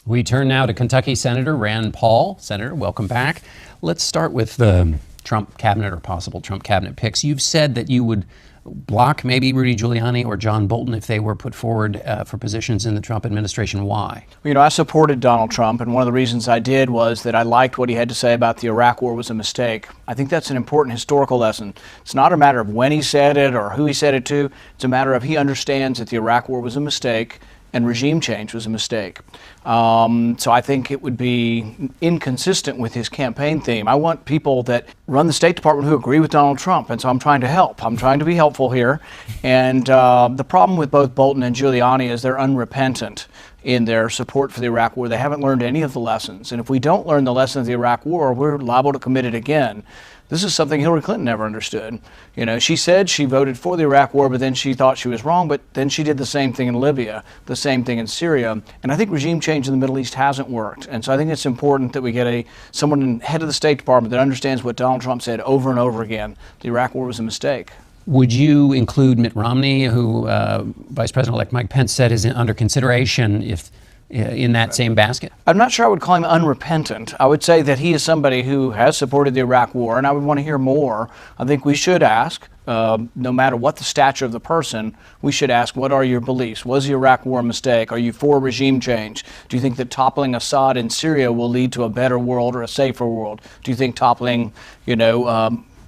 We turn now to Kentucky Senator Rand Paul. Senator, welcome back. Let's start with the Trump cabinet or possible Trump cabinet picks. You've said that you would block maybe Rudy Giuliani or John Bolton if they were put forward for positions in the Trump administration. Why? You know, I supported Donald Trump, and one of the reasons I did was that I liked what he had to say about the Iraq War was a mistake. I think that's an important historical lesson. It's not a matter of when he said it or who he said it to. It's a matter of he understands that the Iraq War was a mistake and regime change was a mistake. So I think it would be inconsistent with his campaign theme. I want people that run the State Department who agree with Donald Trump, and so I'm trying to help. I'm trying to be helpful here. And the problem with both Bolton and Giuliani is they're unrepentant in their support for the Iraq War. They haven't learned any of the lessons. And if we don't learn the lesson of the Iraq War, we're liable to commit it again. This is something Hillary Clinton never understood. You know, she said she voted for the Iraq War, but then she thought she was wrong, but then she did the same thing in Libya, the same thing in Syria. And I think regime change in the Middle East hasn't worked. And so I think it's important that we get someone head of the State Department that understands what Donald Trump said over and over again. The Iraq War was a mistake. Would you include Mitt Romney, who Vice President-elect Mike Pence said is under consideration in that same basket? I'm not sure I would call him unrepentant. I would say that he is somebody who has supported the Iraq War, and I would want to hear more. I think we should ask, no matter what the stature of the person, we should ask, what are your beliefs? Was the Iraq War a mistake? Are you for regime change? Do you think that toppling Assad in Syria will lead to a better world or a safer world? Do you think toppling,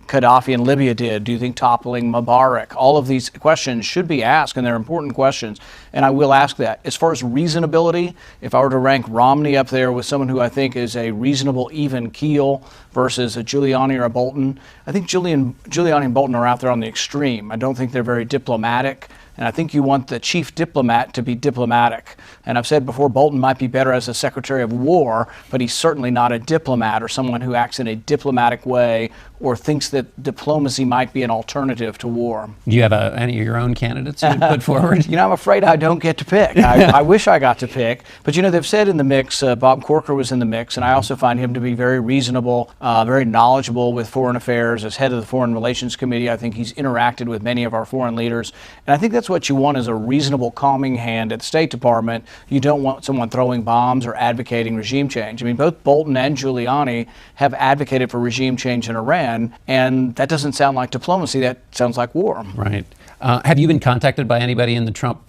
Gaddafi in Libya did? Do you think toppling Mubarak? All of these questions should be asked, and they're important questions, and I will ask that. As far as reasonability, if I were to rank Romney up there with someone who I think is a reasonable even keel versus a Giuliani or a Bolton, I think Giuliani and Bolton are out there on the extreme. I don't think they're very diplomatic. And I think you want the chief diplomat to be diplomatic. And I've said before, Bolton might be better as a Secretary of War, but he's certainly not a diplomat or someone who acts in a diplomatic way or thinks that diplomacy might be an alternative to war. Do you have any of your own candidates you put forward? I'm afraid I don't get to pick. I wish I got to pick. But, they've said in the mix, Bob Corker was in the mix, and I also find him to be very reasonable, very knowledgeable with foreign affairs. As head of the Foreign Relations Committee, I think he's interacted with many of our foreign leaders. And I think that's what you want is a reasonable, calming hand at the State Department. You don't want someone throwing bombs or advocating regime change. Both Bolton and Giuliani have advocated for regime change in Iran, and that doesn't sound like diplomacy. That sounds like war. Right. Have you been contacted by anybody in the Trump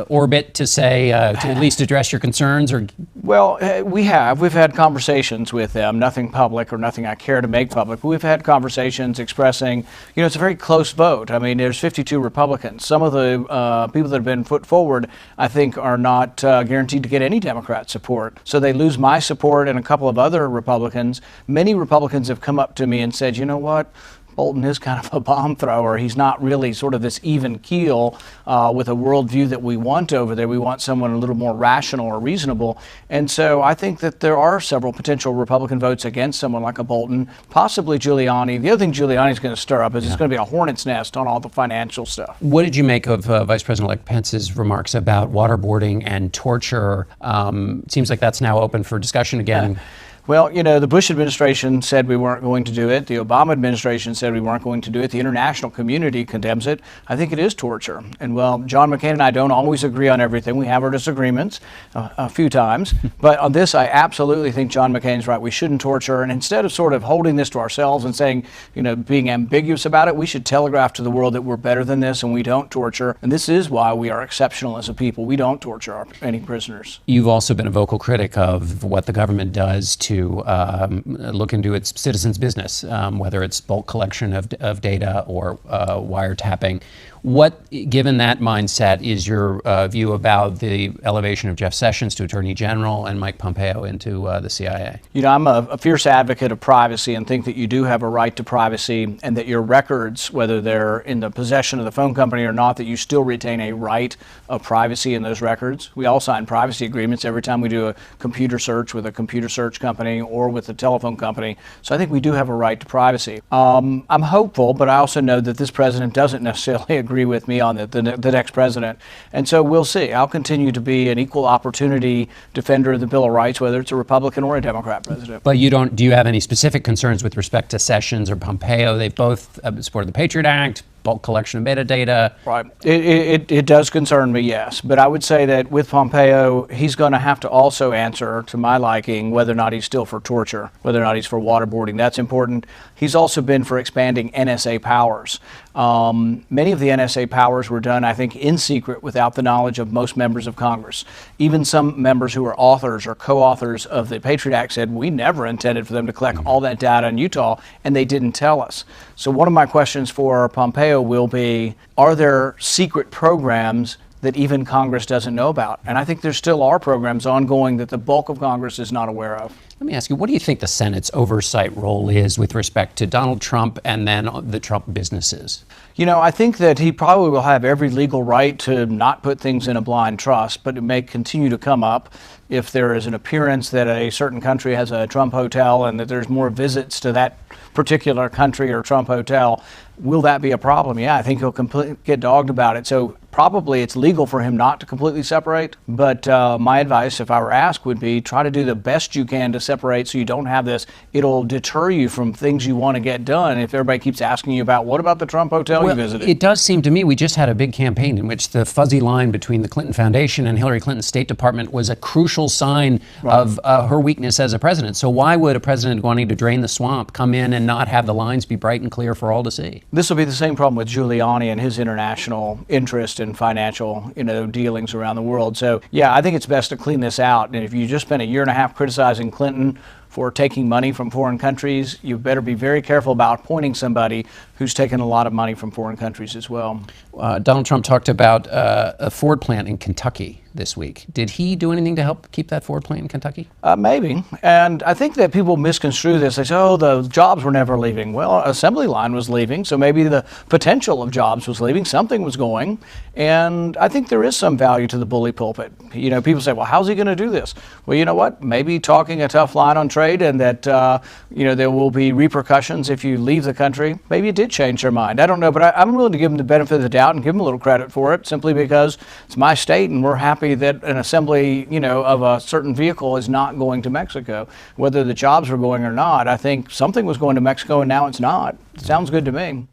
orbit to say, to at least address your concerns? Well, we have. We've had conversations with them, nothing public or nothing I care to make public, but we've had conversations expressing, it's a very close vote. There's 52 Republicans. Some of the people that have been put forward, I think, are not guaranteed to get any Democrat support. So they lose my support and a couple of other Republicans. Many Republicans have come up to me and said, you know what? Bolton is kind of a bomb thrower. He's not really sort of this even keel with a worldview that we want over there. We want someone a little more rational or reasonable. And so I think that there are several potential Republican votes against someone like a Bolton, possibly Giuliani. The other thing Giuliani's going to stir up is it's going to be a hornet's nest on all the financial stuff. What did you make of Vice President-elect Pence's remarks about waterboarding and torture? It seems like that's now open for discussion again. Well, the Bush administration said we weren't going to do it. The Obama administration said we weren't going to do it. The international community condemns it. I think it is torture. And well, John McCain and I don't always agree on everything. We have our disagreements a few times. But on this, I absolutely think John McCain's right. We shouldn't torture. And instead of sort of holding this to ourselves and saying, being ambiguous about it, we should telegraph to the world that we're better than this and we don't torture. And this is why we are exceptional as a people. We don't torture any prisoners. You've also been a vocal critic of what the government does to look into its citizens' business, whether it's bulk collection of data or wiretapping. What, given that mindset, is your view about the elevation of Jeff Sessions to Attorney General and Mike Pompeo into the CIA? I'm a fierce advocate of privacy and think that you do have a right to privacy and that your records, whether they're in the possession of the phone company or not, that you still retain a right of privacy in those records. We all sign privacy agreements every time we do a computer search with a computer search company or with a telephone company. So I think we do have a right to privacy. I'm hopeful, but I also know that this president doesn't necessarily agree with me on the next president. And so we'll see. I'll continue to be an equal opportunity defender of the Bill of Rights, whether it's a Republican or a Democrat president. But do you have any specific concerns with respect to Sessions or Pompeo? They've both supported the Patriot Act, bulk collection of metadata. Right. It does concern me, yes. But I would say that with Pompeo, he's going to have to also answer, to my liking, whether or not he's still for torture, whether or not he's for waterboarding. That's important. He's also been for expanding NSA powers. Many of the NSA powers were done, I think, in secret without the knowledge of most members of Congress. Even some members who are authors or co-authors of the Patriot Act said, we never intended for them to collect all that data in Utah, and they didn't tell us. So one of my questions for Pompeo will be, are there secret programs that even Congress doesn't know about? And I think there still are programs ongoing that the bulk of Congress is not aware of. Let me ask you, what do you think the Senate's oversight role is with respect to Donald Trump and then the Trump businesses? You know, I think that he probably will have every legal right to not put things in a blind trust, but it may continue to come up if there is an appearance that a certain country has a Trump hotel and that there's more visits to that particular country or Trump hotel. Will that be a problem? Yeah, I think he'll get dogged about it. So probably it's legal for him not to completely separate. But my advice, if I were asked, would be try to do the best you can to separate so you don't have this. It'll deter you from things you want to get done if everybody keeps asking you about, what about the Trump hotel you visited? It does seem to me we just had a big campaign in which the fuzzy line between the Clinton Foundation and Hillary Clinton's State Department was a crucial sign of her weakness as a president. So why would a president wanting to drain the swamp come in and not have the lines be bright and clear for all to see? This will be the same problem with Giuliani and his international interest in financial, dealings around the world. So, yeah, I think it's best to clean this out. And if you just spent a year and a half criticizing Clinton for taking money from foreign countries, you better be very careful about appointing somebody who's taken a lot of money from foreign countries as well. Donald Trump talked about a Ford plant in Kentucky this week. Did he do anything to help keep that Ford plant in Kentucky? Maybe. And I think that people misconstrue this. They say, oh, the jobs were never leaving. Well, assembly line was leaving, so maybe the potential of jobs was leaving. Something was going. And I think there is some value to the bully pulpit. People say, well, how's he going to do this? Well, you know what? Maybe talking a tough line on trade and that, there will be repercussions if you leave the country. Maybe it did change their mind. I don't know, but I'm willing to give them the benefit of the doubt and give them a little credit for it simply because it's my state and we're happy that an assembly, of a certain vehicle is not going to Mexico. Whether the jobs were going or not, I think something was going to Mexico and now it's not. It sounds good to me.